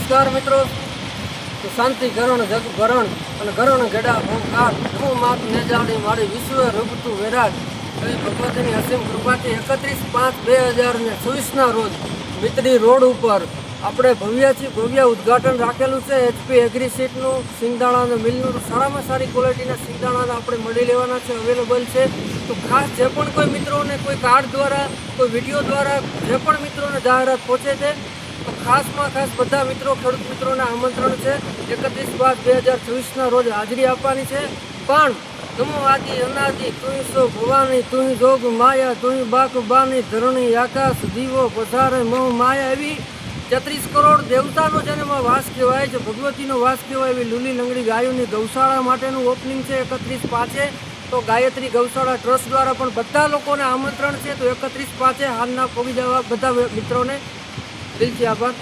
નમસ્કાર મિત્રો. તો શાંતિ ગરણ જગ ગરણ અને ગરણ ગેડા ઓમકાર હું માત નેજાડી મારી વિશ્વ રૂપતું વિરાટ એવી ભગવતીની અસીમ કૃપાથી 31/5/2026ના રોજ મિત્રી રોડ ઉપર આપણે ભવ્ય ઉદ્ઘાટન રાખેલું છે. HP એગ્રી સીટનું સિંગદાણા મિલનું સારામાં સારી ક્વોલિટીના સિંગદાણા આપણે મળી લેવાના છે, અવેલેબલ છે. તો ખાસ જે પણ કોઈ મિત્રોને કોઈ કાર્ડ દ્વારા કોઈ વિડીયો દ્વારા જે પણ મિત્રોને જાહેરાત પહોંચે છે તો ખાસમાં ખાસ બધા મિત્રો ખેડૂત મિત્રોને આમંત્રણ છે. 31/5/2026ના રોજ હાજરી આપવાની છે. પણ નમો આદિ અનાદિ તું સો ભવાની તું જોગ માયા તું બાક બાની ધરણી આકાશ દીવો પધારે મોહ માયા એવી 33 કરોડ દેવતાનો જેનામાં વાસ કહેવાય છે, ભગવતીનો વાસ કહેવાય એવી લીલી લંગડી ગાયોની ગૌશાળા માટેનું ઓપનિંગ છે 31/5. તો ગાયત્રી ગૌશાળા ટ્રસ્ટ દ્વારા પણ બધા લોકોને આમંત્રણ છે. તો 31/5 હાલના પહોંચી જવા બધા મિત્રોને દિલથી આભાર.